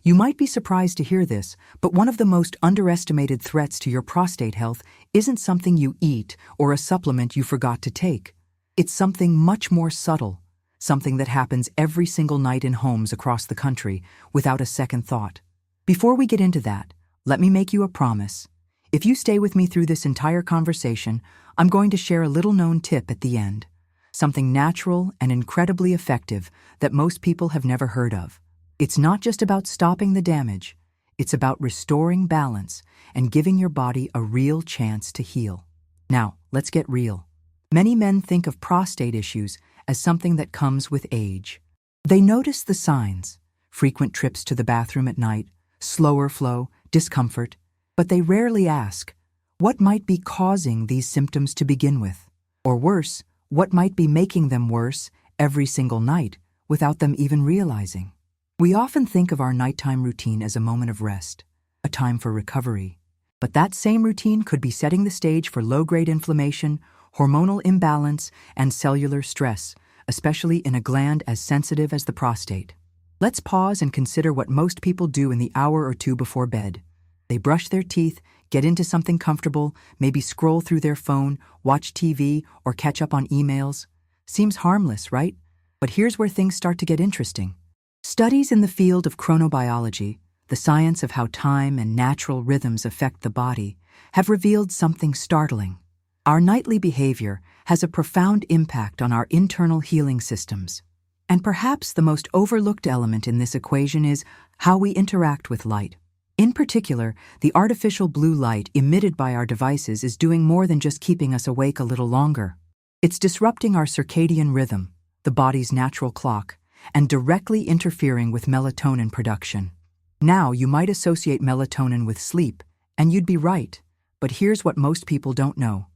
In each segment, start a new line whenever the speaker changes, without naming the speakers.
You might be surprised to hear this, but one of the most underestimated threats to your prostate health isn't something you eat or a supplement you forgot to take. It's something much more subtle, something that happens every single night in homes across the country without a second thought. Before we get into that, let me make you a promise. If you stay with me through this entire conversation, I'm going to share a little-known tip at the end, something natural and incredibly effective that most people have never heard of. It's not just about stopping the damage, it's about restoring balance and giving your body a real chance to heal. Now, let's get real. Many men think of prostate issues as something that comes with age. They notice the signs: frequent trips to the bathroom at night, slower flow, discomfort, but they rarely ask, what might be causing these symptoms to begin with? Or worse, what might be making them worse every single night without them even realizing? We often think of our nighttime routine as a moment of rest, a time for recovery. But that same routine could be setting the stage for low-grade inflammation, hormonal imbalance, and cellular stress, especially in a gland as sensitive as the prostate. Let's pause and consider what most people do in the hour or two before bed. They brush their teeth, get into something comfortable, maybe scroll through their phone, watch TV, or catch up on emails. Seems harmless, right? But here's where things start to get interesting. Studies in the field of chronobiology, the science of how time and natural rhythms affect the body, have revealed something startling. Our nightly behavior has a profound impact on our internal healing systems. And perhaps the most overlooked element in this equation is how we interact with light. In particular, the artificial blue light emitted by our devices is doing more than just keeping us awake a little longer. It's disrupting our circadian rhythm, the body's natural clock, and directly interfering with melatonin production. Now, you might associate melatonin with sleep, and you'd be right. But here's what most people don't know.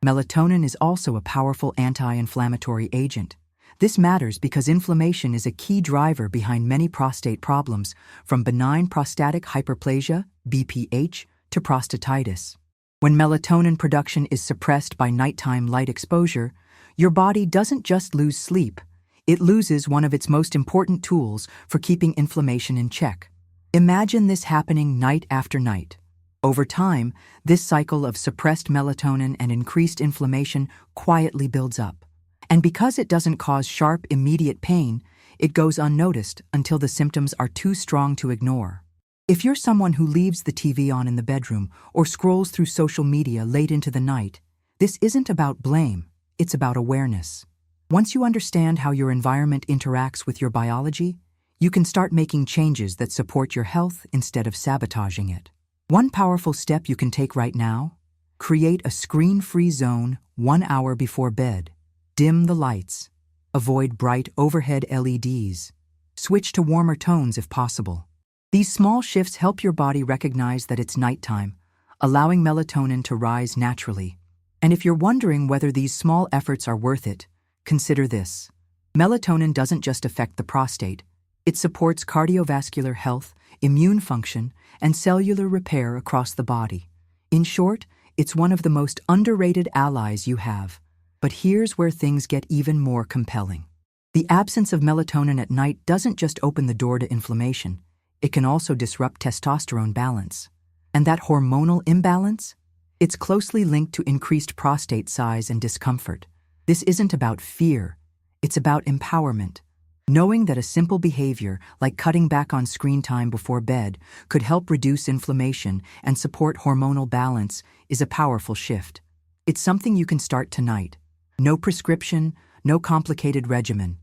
Melatonin is also a powerful anti-inflammatory agent. This matters because inflammation is a key driver behind many prostate problems, from benign prostatic hyperplasia, BPH, to prostatitis. When melatonin production is suppressed by nighttime light exposure, your body doesn't just lose sleep, it loses one of its most important tools for keeping inflammation in check. Imagine this happening night after night. Over time, this cycle of suppressed melatonin and increased inflammation quietly builds up. And because it doesn't cause sharp, immediate pain, it goes unnoticed until the symptoms are too strong to ignore. If you're someone who leaves the TV on in the bedroom or scrolls through social media late into the night, this isn't about blame, it's about awareness. Once you understand how your environment interacts with your biology, you can start making changes that support your health instead of sabotaging it. One powerful step you can take right now: create a screen-free zone 1 hour before bed. Dim the lights. Avoid bright overhead LEDs. Switch to warmer tones if possible. These small shifts help your body recognize that it's nighttime, allowing melatonin to rise naturally. And if you're wondering whether these small efforts are worth it, consider this. Melatonin doesn't just affect the prostate. It supports cardiovascular health, immune function, and cellular repair across the body. In short, it's one of the most underrated allies you have. But here's where things get even more compelling. The absence of melatonin at night doesn't just open the door to inflammation, it can also disrupt testosterone balance. And that hormonal imbalance? It's closely linked to increased prostate size and discomfort. This isn't about fear, it's about empowerment. Knowing that a simple behavior, like cutting back on screen time before bed, could help reduce inflammation and support hormonal balance is a powerful shift. It's something you can start tonight. No prescription, no complicated regimen.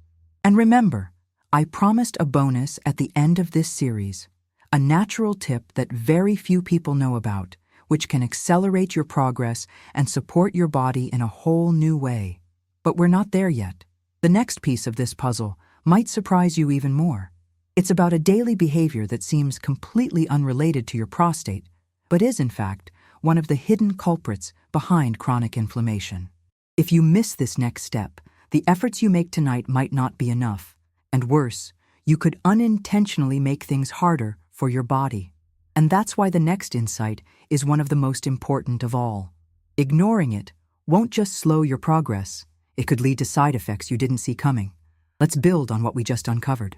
And remember, I promised a bonus at the end of this series, a natural tip that very few people know about, which can accelerate your progress and support your body in a whole new way. But we're not there yet. The next piece of this puzzle might surprise you even more. It's about a daily behavior that seems completely unrelated to your prostate, but is in fact one of the hidden culprits behind chronic inflammation. If you miss this next step, the efforts you make tonight might not be enough, and worse, you could unintentionally make things harder for your body. And that's why the next insight is one of the most important of all. Ignoring it won't just slow your progress, it could lead to side effects you didn't see coming. Let's build on what we just uncovered.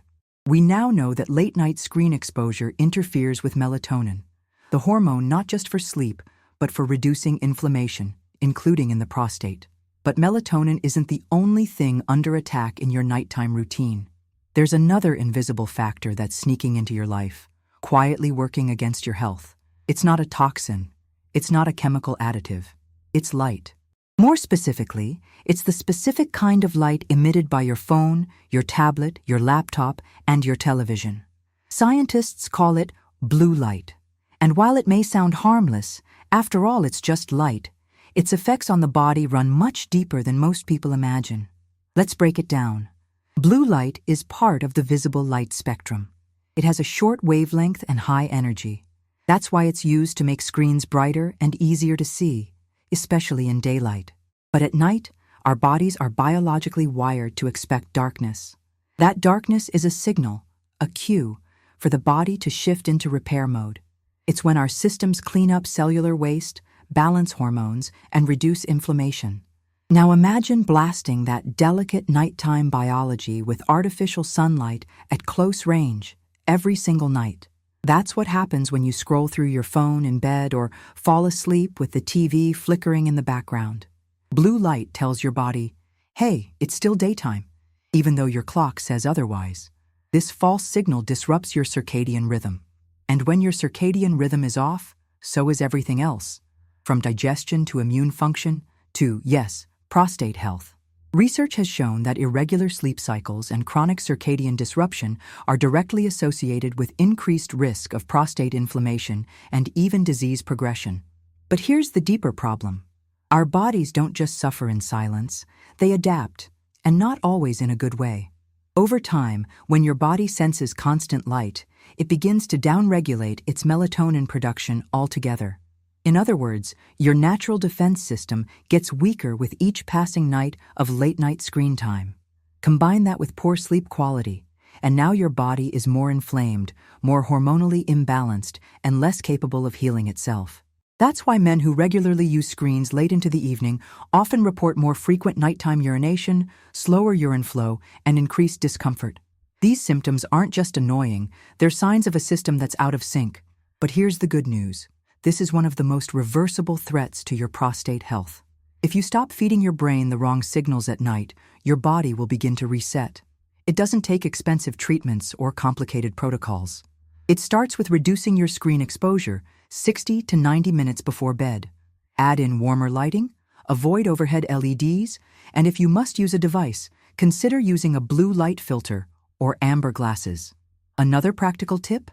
We now know that late-night screen exposure interferes with melatonin, the hormone not just for sleep, but for reducing inflammation, including in the prostate. But melatonin isn't the only thing under attack in your nighttime routine. There's another invisible factor that's sneaking into your life, quietly working against your health. It's not a toxin. It's not a chemical additive. It's light. More specifically, it's the specific kind of light emitted by your phone, your tablet, your laptop, and your television. Scientists call it blue light. And while it may sound harmless, after all it's just light, its effects on the body run much deeper than most people imagine. Let's break it down. Blue light is part of the visible light spectrum. It has a short wavelength and high energy. That's why it's used to make screens brighter and easier to see, especially in daylight. But at night, our bodies are biologically wired to expect darkness. That darkness is a signal, a cue, for the body to shift into repair mode. It's when our systems clean up cellular waste, balance hormones, and reduce inflammation. Now imagine blasting that delicate nighttime biology with artificial sunlight at close range every single night. That's what happens when you scroll through your phone in bed or fall asleep with the TV flickering in the background. Blue light tells your body, hey, it's still daytime, even though your clock says otherwise. This false signal disrupts your circadian rhythm. And when your circadian rhythm is off, so is everything else, from digestion to immune function to, yes, prostate health. Research has shown that irregular sleep cycles and chronic circadian disruption are directly associated with increased risk of prostate inflammation and even disease progression. But here's the deeper problem. Our bodies don't just suffer in silence, they adapt, and not always in a good way. Over time, when your body senses constant light, it begins to downregulate its melatonin production altogether. In other words, your natural defense system gets weaker with each passing night of late-night screen time. Combine that with poor sleep quality, and now your body is more inflamed, more hormonally imbalanced, and less capable of healing itself. That's why men who regularly use screens late into the evening often report more frequent nighttime urination, slower urine flow, and increased discomfort. These symptoms aren't just annoying, they're signs of a system that's out of sync. But here's the good news. This is one of the most reversible threats to your prostate health. If you stop feeding your brain the wrong signals at night, your body will begin to reset. It doesn't take expensive treatments or complicated protocols. It starts with reducing your screen exposure 60 to 90 minutes before bed. Add in warmer lighting, avoid overhead LEDs, and if you must use a device, consider using a blue light filter or amber glasses. Another practical tip?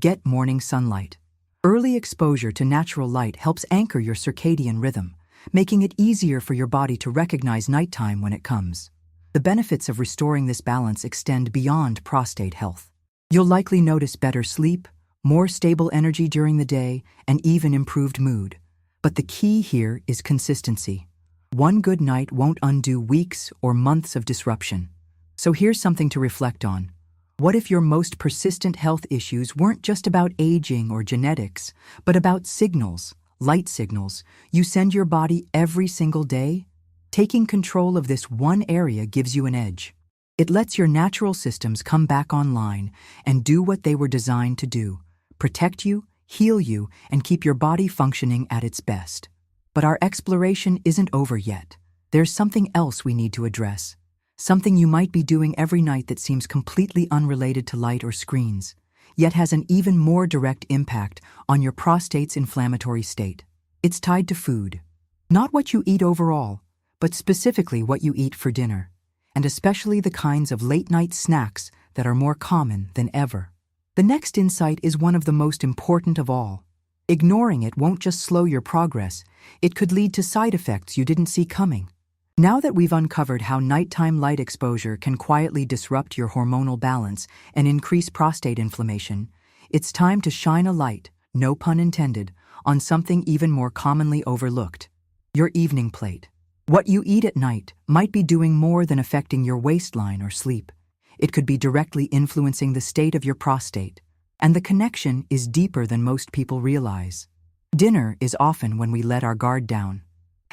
Get morning sunlight. Early exposure to natural light helps anchor your circadian rhythm, making it easier for your body to recognize nighttime when it comes. The benefits of restoring this balance extend beyond prostate health. You'll likely notice better sleep, more stable energy during the day, and even improved mood. But the key here is consistency. One good night won't undo weeks or months of disruption. So here's something to reflect on. What if your most persistent health issues weren't just about aging or genetics, but about signals, light signals, you send your body every single day? Taking control of this one area gives you an edge. It lets your natural systems come back online and do what they were designed to do: protect you, heal you, and keep your body functioning at its best. But our exploration isn't over yet. There's something else we need to address. Something you might be doing every night that seems completely unrelated to light or screens, yet has an even more direct impact on your prostate's inflammatory state. It's tied to food. Not what you eat overall, but specifically what you eat for dinner, and especially the kinds of late-night snacks that are more common than ever. The next insight is one of the most important of all. Ignoring it won't just slow your progress, it could lead to side effects you didn't see coming. Now that we've uncovered how nighttime light exposure can quietly disrupt your hormonal balance and increase prostate inflammation, it's time to shine a light, no pun intended, on something even more commonly overlooked: your evening plate. What you eat at night might be doing more than affecting your waistline or sleep. It could be directly influencing the state of your prostate, and the connection is deeper than most people realize. Dinner is often when we let our guard down.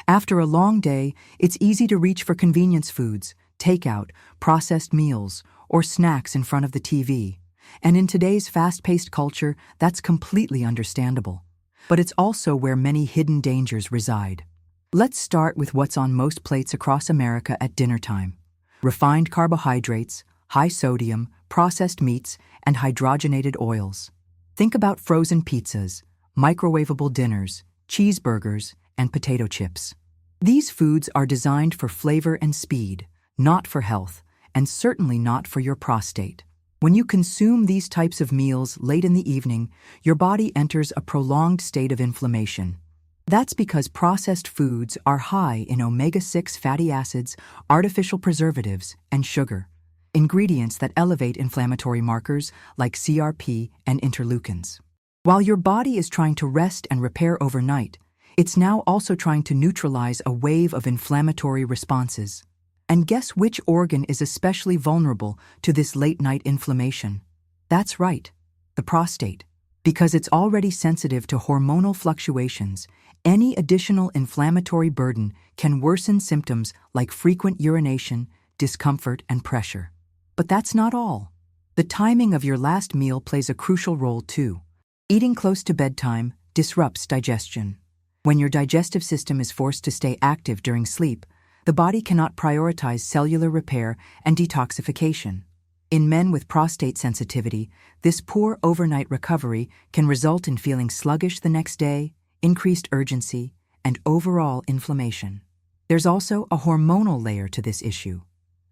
After a long day, it's easy to reach for convenience foods, takeout, processed meals, or snacks in front of the TV. And in today's fast-paced culture, that's completely understandable. But it's also where many hidden dangers reside. Let's start with what's on most plates across America at dinner time. Refined carbohydrates, high sodium, processed meats, and hydrogenated oils. Think about frozen pizzas, microwavable dinners, cheeseburgers, and potato chips. These foods are designed for flavor and speed, not for health, and certainly not for your prostate. When you consume these types of meals late in the evening, your body enters a prolonged state of inflammation. That's because processed foods are high in omega-6 fatty acids, artificial preservatives, and sugar, ingredients that elevate inflammatory markers like CRP and interleukins. While your body is trying to rest and repair overnight, it's now also trying to neutralize a wave of inflammatory responses. And guess which organ is especially vulnerable to this late-night inflammation? That's right, the prostate. Because it's already sensitive to hormonal fluctuations, any additional inflammatory burden can worsen symptoms like frequent urination, discomfort, and pressure. But that's not all. The timing of your last meal plays a crucial role too. Eating close to bedtime disrupts digestion. When your digestive system is forced to stay active during sleep, the body cannot prioritize cellular repair and detoxification. In men with prostate sensitivity, this poor overnight recovery can result in feeling sluggish the next day, increased urgency, and overall inflammation. There's also a hormonal layer to this issue.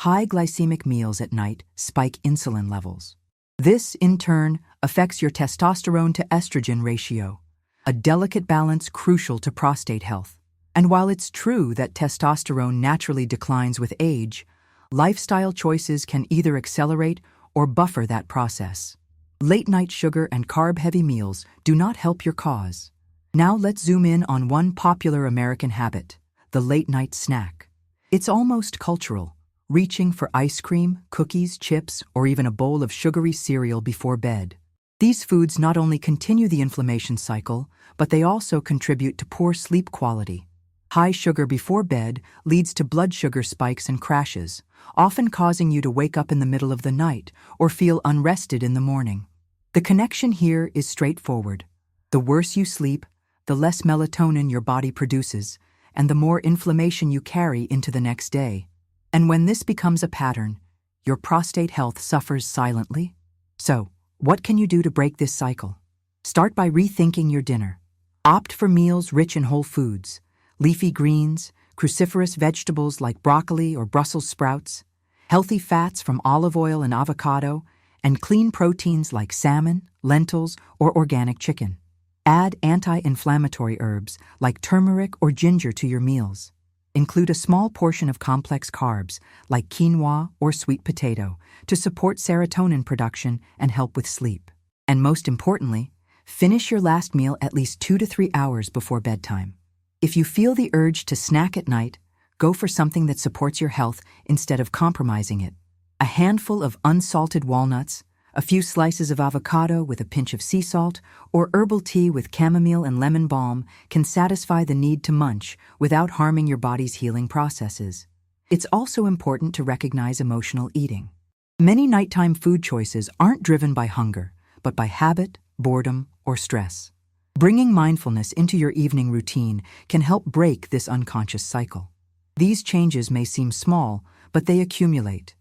High glycemic meals at night spike insulin levels. This, in turn, affects your testosterone to estrogen ratio, a delicate balance crucial to prostate health. And while it's true that testosterone naturally declines with age, lifestyle choices can either accelerate or buffer that process. Late-night sugar and carb-heavy meals do not help your cause. Now let's zoom in on one popular American habit, the late-night snack. It's almost cultural, reaching for ice cream, cookies, chips, or even a bowl of sugary cereal before bed. These foods not only continue the inflammation cycle, but they also contribute to poor sleep quality. High sugar before bed leads to blood sugar spikes and crashes, often causing you to wake up in the middle of the night or feel unrested in the morning. The connection here is straightforward. The worse you sleep, the less melatonin your body produces, and the more inflammation you carry into the next day. And when this becomes a pattern, your prostate health suffers silently. So, what can you do to break this cycle? Start by rethinking your dinner. Opt for meals rich in whole foods, leafy greens, cruciferous vegetables like broccoli or Brussels sprouts, healthy fats from olive oil and avocado, and clean proteins like salmon, lentils, or organic chicken. Add anti-inflammatory herbs like turmeric or ginger to your meals. Include a small portion of complex carbs like quinoa or sweet potato to support serotonin production and help with sleep. And most importantly, finish your last meal at least 2 to 3 hours before bedtime. If you feel the urge to snack at night, go for something that supports your health instead of compromising it. A handful of unsalted walnuts, a few slices of avocado with a pinch of sea salt, or herbal tea with chamomile and lemon balm can satisfy the need to munch without harming your body's healing processes. It's also important to recognize emotional eating. Many nighttime food choices aren't driven by hunger, but by habit, boredom, or stress. Bringing mindfulness into your evening routine can help break this unconscious cycle. These changes may seem small, but they accumulate.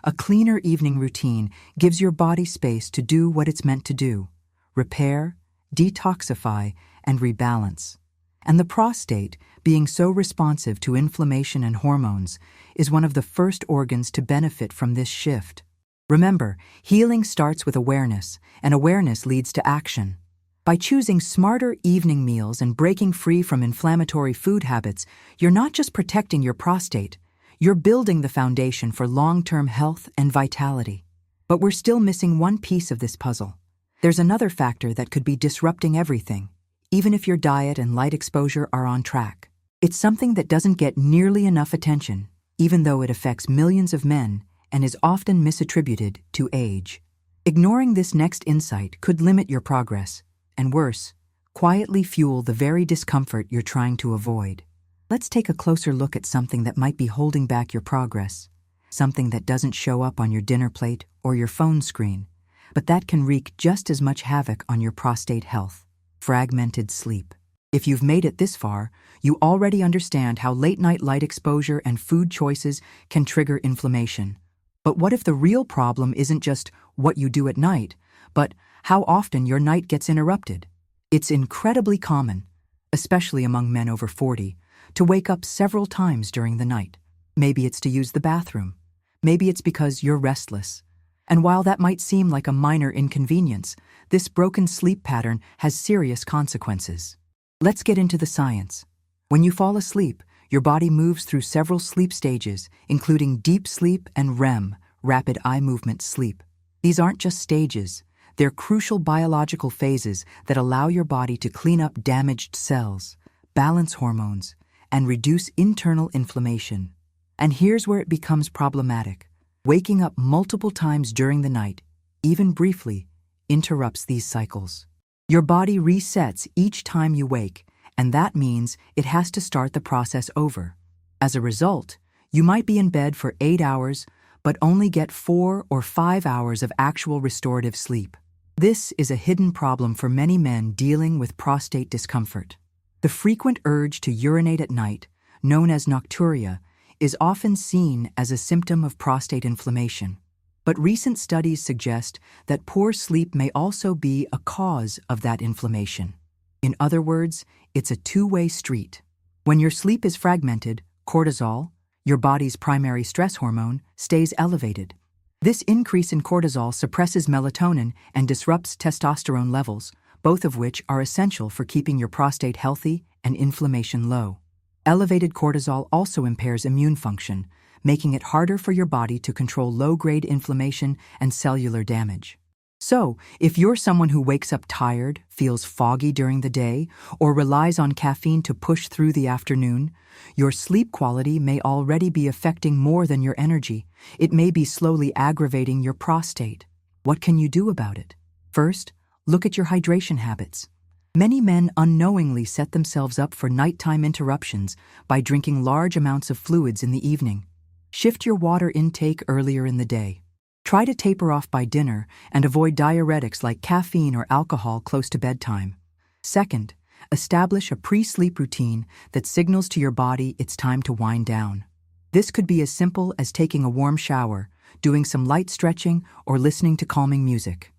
A cleaner evening routine gives your body space to do what it's meant to do: repair, detoxify, and rebalance. And the prostate, being so responsive to inflammation and hormones, is one of the first organs to benefit from this shift. Remember, healing starts with awareness, and awareness leads to action. By choosing smarter evening meals and breaking free from inflammatory food habits, you're not just protecting your prostate, you're building the foundation for long-term health and vitality. But we're still missing one piece of this puzzle. There's another factor that could be disrupting everything, even if your diet and light exposure are on track. It's something that doesn't get nearly enough attention, even though it affects millions of men and is often misattributed to age. Ignoring this next insight could limit your progress, and worse, quietly fuel the very discomfort you're trying to avoid. Let's take a closer look at something that might be holding back your progress: something that doesn't show up on your dinner plate or your phone screen, but that can wreak just as much havoc on your prostate health: fragmented sleep. If you've made it this far, you already understand how late-night light exposure and food choices can trigger inflammation. But what if the real problem isn't just what you do at night, but how often your night gets interrupted? It's incredibly common, especially among men over 40, to wake up several times during the night. Maybe it's to use the bathroom. Maybe it's because you're restless. And while that might seem like a minor inconvenience, this broken sleep pattern has serious consequences. Let's get into the science. When you fall asleep, your body moves through several sleep stages, including deep sleep and REM, rapid eye movement sleep. These aren't just stages. They're crucial biological phases that allow your body to clean up damaged cells, balance hormones, and reduce internal inflammation. And here's where it becomes problematic. Waking up multiple times during the night, even briefly, interrupts these cycles. Your body resets each time you wake, and that means it has to start the process over. As a result, you might be in bed for 8 hours, but only get 4 or 5 hours of actual restorative sleep. This is a hidden problem for many men dealing with prostate discomfort. The frequent urge to urinate at night, known as nocturia, is often seen as a symptom of prostate inflammation. But recent studies suggest that poor sleep may also be a cause of that inflammation. In other words, it's a two-way street. When your sleep is fragmented, cortisol, your body's primary stress hormone, stays elevated. This increase in cortisol suppresses melatonin and disrupts testosterone levels, both of which are essential for keeping your prostate healthy and inflammation low. Elevated cortisol also impairs immune function, making it harder for your body to control low-grade inflammation and cellular damage. So, if you're someone who wakes up tired, feels foggy during the day, or relies on caffeine to push through the afternoon, your sleep quality may already be affecting more than your energy. It may be slowly aggravating your prostate. What can you do about it? First, look at your hydration habits. Many men unknowingly set themselves up for nighttime interruptions by drinking large amounts of fluids in the evening. Shift your water intake earlier in the day. Try to taper off by dinner and avoid diuretics like caffeine or alcohol close to bedtime. Second, establish a pre-sleep routine that signals to your body it's time to wind down. This could be as simple as taking a warm shower, doing some light stretching, or listening to calming music.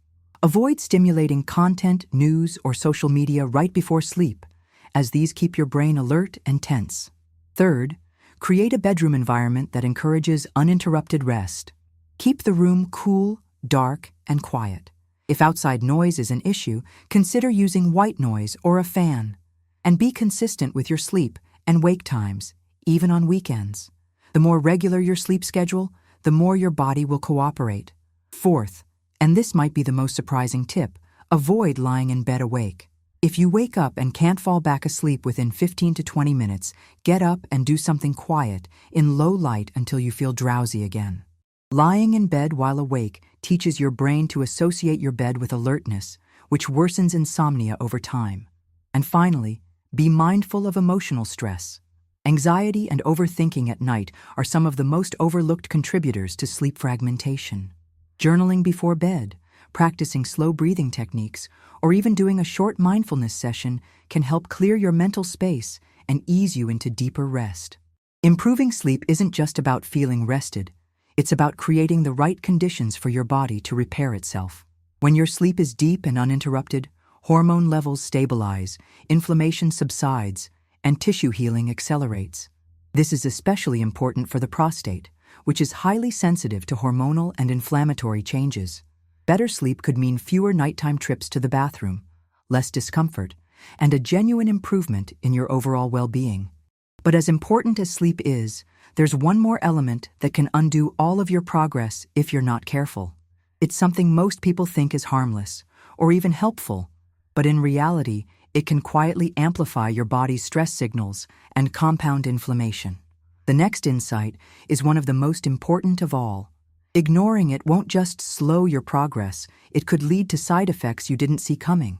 Avoid stimulating content, news, or social media right before sleep, as these keep your brain alert and tense. Third, create a bedroom environment that encourages uninterrupted rest. Keep the room cool, dark, and quiet. If outside noise is an issue, consider using white noise or a fan. And be consistent with your sleep and wake times, even on weekends. The more regular your sleep schedule, the more your body will cooperate. Fourth, and this might be the most surprising tip, avoid lying in bed awake. If you wake up and can't fall back asleep within 15 to 20 minutes, get up and do something quiet, in low light until you feel drowsy again. Lying in bed while awake teaches your brain to associate your bed with alertness, which worsens insomnia over time. And finally, be mindful of emotional stress. Anxiety and overthinking at night are some of the most overlooked contributors to sleep fragmentation. Journaling before bed, practicing slow breathing techniques, or even doing a short mindfulness session can help clear your mental space and ease you into deeper rest. Improving sleep isn't just about feeling rested. It's about creating the right conditions for your body to repair itself. When your sleep is deep and uninterrupted, hormone levels stabilize, inflammation subsides, and tissue healing accelerates. This is especially important for the prostate, which is highly sensitive to hormonal and inflammatory changes. Better sleep could mean fewer nighttime trips to the bathroom, less discomfort, and a genuine improvement in your overall well-being. But as important as sleep is, there's one more element that can undo all of your progress if you're not careful. It's something most people think is harmless, or even helpful, but in reality, it can quietly amplify your body's stress signals and compound inflammation. The next insight is one of the most important of all. Ignoring it won't just slow your progress, it could lead to side effects you didn't see coming.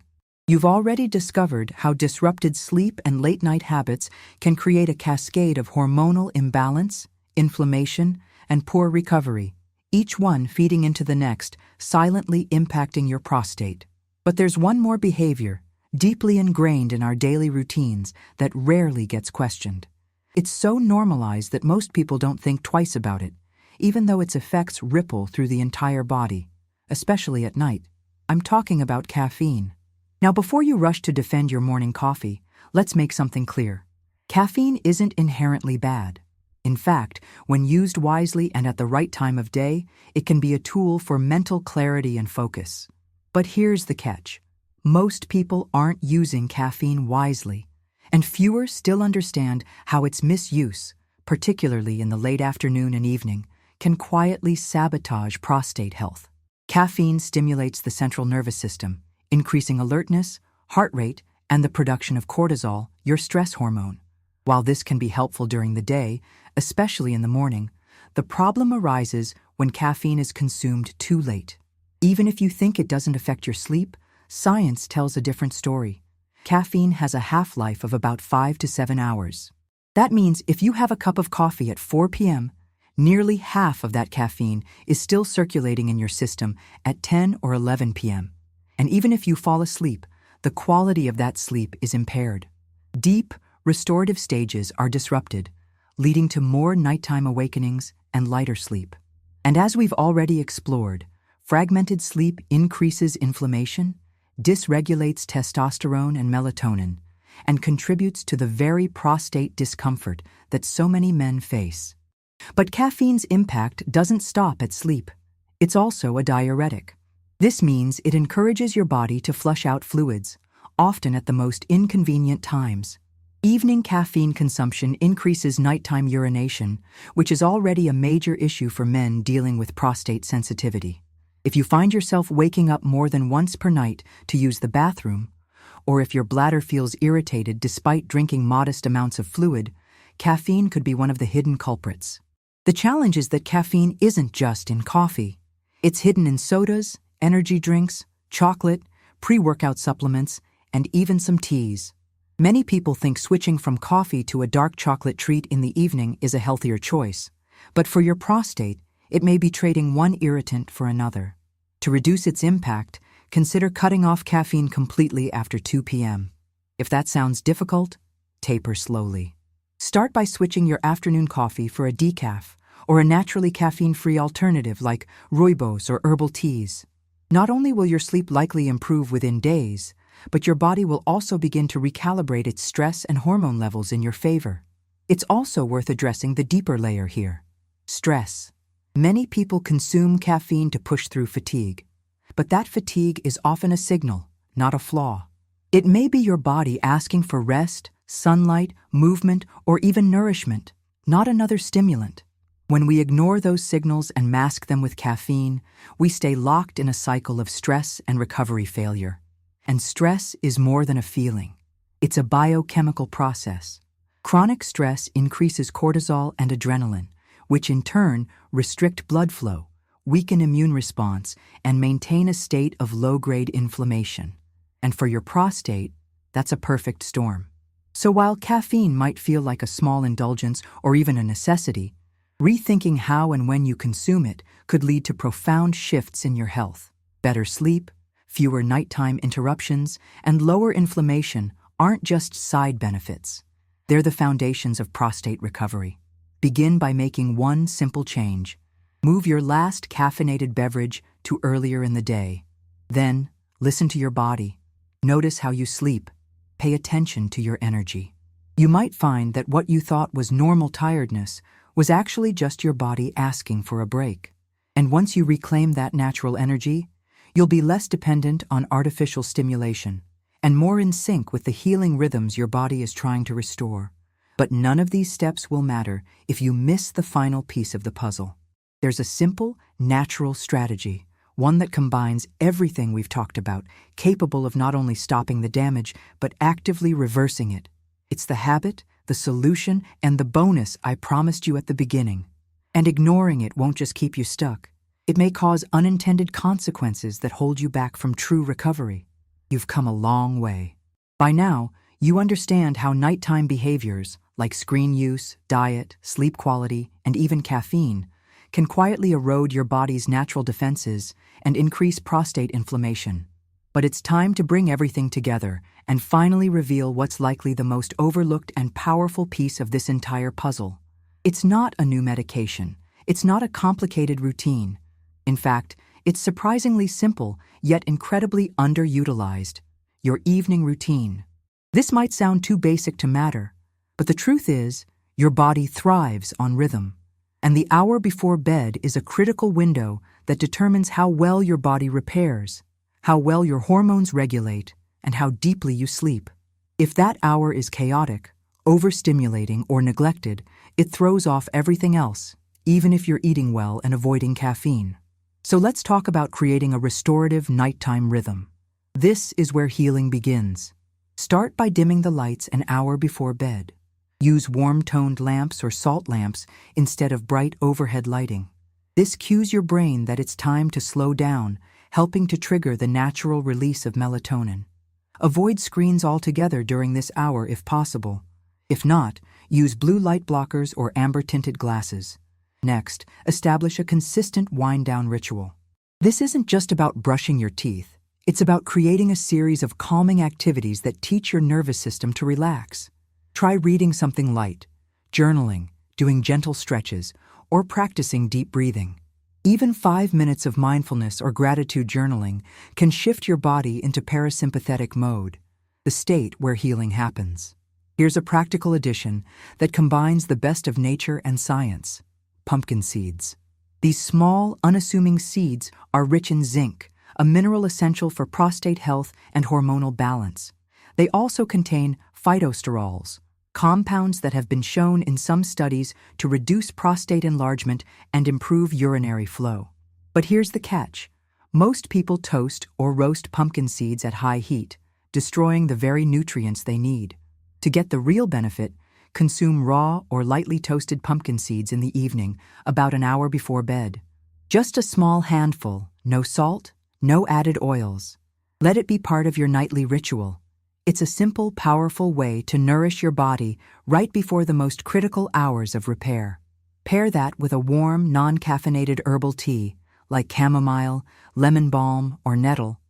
You've already discovered how disrupted sleep and late-night habits can create a cascade of hormonal imbalance, inflammation, and poor recovery, each one feeding into the next, silently impacting your prostate. But there's one more behavior, deeply ingrained in our daily routines, that rarely gets questioned. It's so normalized that most people don't think twice about it, even though its effects ripple through the entire body, especially at night. I'm talking about caffeine. Now, before you rush to defend your morning coffee, let's make something clear. Caffeine isn't inherently bad. In fact, when used wisely and at the right time of day, it can be a tool for mental clarity and focus. But here's the catch. Most people aren't using caffeine wisely, and fewer still understand how its misuse, particularly in the late afternoon and evening, can quietly sabotage prostate health. Caffeine stimulates the central nervous system, increasing alertness, heart rate, and the production of cortisol, your stress hormone. While this can be helpful during the day, especially in the morning, the problem arises when caffeine is consumed too late. Even if you think it doesn't affect your sleep, science tells a different story. Caffeine has a half-life of about 5 to 7 hours. That means if you have a cup of coffee at 4 p.m., nearly half of that caffeine is still circulating in your system at 10 or 11 p.m. And even if you fall asleep, the quality of that sleep is impaired. Deep, restorative stages are disrupted, leading to more nighttime awakenings and lighter sleep. And as we've already explored, fragmented sleep increases inflammation, dysregulates testosterone and melatonin, and contributes to the very prostate discomfort that so many men face. But caffeine's impact doesn't stop at sleep. It's also a diuretic. This means it encourages your body to flush out fluids, often at the most inconvenient times. Evening caffeine consumption increases nighttime urination, which is already a major issue for men dealing with prostate sensitivity. If you find yourself waking up more than once per night to use the bathroom, or if your bladder feels irritated despite drinking modest amounts of fluid, caffeine could be one of the hidden culprits. The challenge is that caffeine isn't just in coffee. It's hidden in sodas, energy drinks, chocolate, pre-workout supplements, and even some teas. Many people think switching from coffee to a dark chocolate treat in the evening is a healthier choice. But for your prostate, it may be trading one irritant for another. To reduce its impact, consider cutting off caffeine completely after 2 p.m. If that sounds difficult, taper slowly. Start by switching your afternoon coffee for a decaf or a naturally caffeine-free alternative like rooibos or herbal teas. Not only will your sleep likely improve within days, but your body will also begin to recalibrate its stress and hormone levels in your favor. It's also worth addressing the deeper layer here: stress. Many people consume caffeine to push through fatigue, but that fatigue is often a signal, not a flaw. It may be your body asking for rest, sunlight, movement, or even nourishment, not another stimulant. When we ignore those signals and mask them with caffeine, we stay locked in a cycle of stress and recovery failure. And stress is more than a feeling. It's a biochemical process. Chronic stress increases cortisol and adrenaline, which in turn restrict blood flow, weaken immune response, and maintain a state of low-grade inflammation. And for your prostate, that's a perfect storm. So while caffeine might feel like a small indulgence or even a necessity, rethinking how and when you consume it could lead to profound shifts in your health. Better sleep, fewer nighttime interruptions, and lower inflammation aren't just side benefits. They're the foundations of prostate recovery. Begin by making one simple change. Move your last caffeinated beverage to earlier in the day. Then, listen to your body. Notice how you sleep. Pay attention to your energy. You might find that what you thought was normal tiredness was actually just your body asking for a break. And once you reclaim that natural energy, you'll be less dependent on artificial stimulation and more in sync with the healing rhythms your body is trying to restore. But none of these steps will matter if you miss the final piece of the puzzle. There's a simple, natural strategy, one that combines everything we've talked about, capable of not only stopping the damage, but actively reversing it. It's the habit, the solution, and the bonus I promised you at the beginning. And ignoring it won't just keep you stuck. It may cause unintended consequences that hold you back from true recovery. You've come a long way. By now, you understand how nighttime behaviors, like screen use, diet, sleep quality, and even caffeine, can quietly erode your body's natural defenses and increase prostate inflammation. But it's time to bring everything together and finally reveal what's likely the most overlooked and powerful piece of this entire puzzle. It's not a new medication. It's not a complicated routine. In fact, it's surprisingly simple, yet incredibly underutilized. Your evening routine. This might sound too basic to matter, but the truth is, your body thrives on rhythm. And the hour before bed is a critical window that determines how well your body repairs, how well your hormones regulate, and how deeply you sleep. If that hour is chaotic, overstimulating, or neglected, it throws off everything else, even if you're eating well and avoiding caffeine. So let's talk about creating a restorative nighttime rhythm. This is where healing begins. Start by dimming the lights an hour before bed. Use warm-toned lamps or salt lamps instead of bright overhead lighting. This cues your brain that it's time to slow down, helping to trigger the natural release of melatonin. Avoid screens altogether during this hour if possible. If not, use blue light blockers or amber-tinted glasses. Next, establish a consistent wind-down ritual. This isn't just about brushing your teeth. It's about creating a series of calming activities that teach your nervous system to relax. Try reading something light, journaling, doing gentle stretches, or practicing deep breathing. Even 5 minutes of mindfulness or gratitude journaling can shift your body into parasympathetic mode, the state where healing happens. Here's a practical addition that combines the best of nature and science: pumpkin seeds. These small, unassuming seeds are rich in zinc, a mineral essential for prostate health and hormonal balance. They also contain phytosterols, compounds that have been shown in some studies to reduce prostate enlargement and improve urinary flow. But here's the catch. Most people toast or roast pumpkin seeds at high heat, destroying the very nutrients they need. To get the real benefit, consume raw or lightly toasted pumpkin seeds in the evening, about an hour before bed. Just a small handful, no salt, no added oils. Let it be part of your nightly ritual. It's a simple, powerful way to nourish your body right before the most critical hours of repair. Pair that with a warm, non-caffeinated herbal tea, like chamomile, lemon balm, or nettle,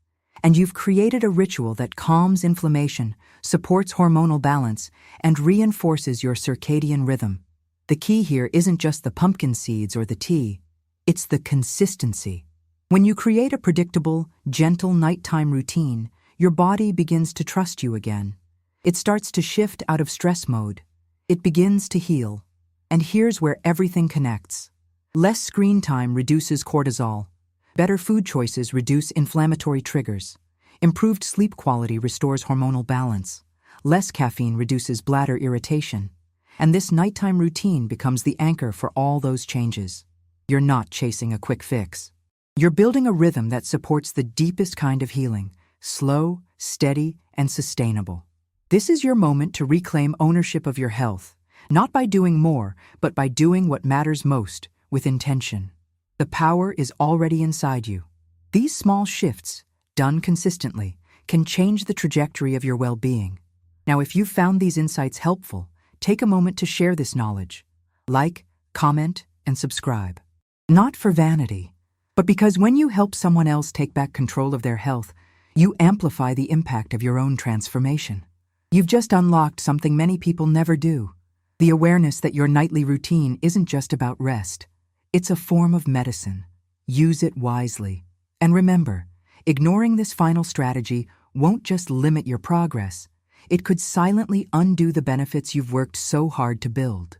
and you've created a ritual that calms inflammation, supports hormonal balance, and reinforces your circadian rhythm. The key here isn't just the pumpkin seeds or the tea, it's the consistency. When you create a predictable, gentle nighttime routine, your body begins to trust you again. It starts to shift out of stress mode. It begins to heal. And here's where everything connects. Less screen time reduces cortisol. Better food choices reduce inflammatory triggers. Improved sleep quality restores hormonal balance. Less caffeine reduces bladder irritation. And this nighttime routine becomes the anchor for all those changes. You're not chasing a quick fix. You're building a rhythm that supports the deepest kind of healing: slow, steady, and sustainable. This is your moment to reclaim ownership of your health, not by doing more, but by doing what matters most, with intention. The power is already inside you. These small shifts, done consistently, can change the trajectory of your well-being. Now, if you've found these insights helpful, take a moment to share this knowledge. Like, comment, and subscribe. Not for vanity, but because when you help someone else take back control of their health, you amplify the impact of your own transformation. You've just unlocked something many people never do: the awareness that your nightly routine isn't just about rest. It's a form of medicine. Use it wisely. And remember, ignoring this final strategy won't just limit your progress. It could silently undo the benefits you've worked so hard to build.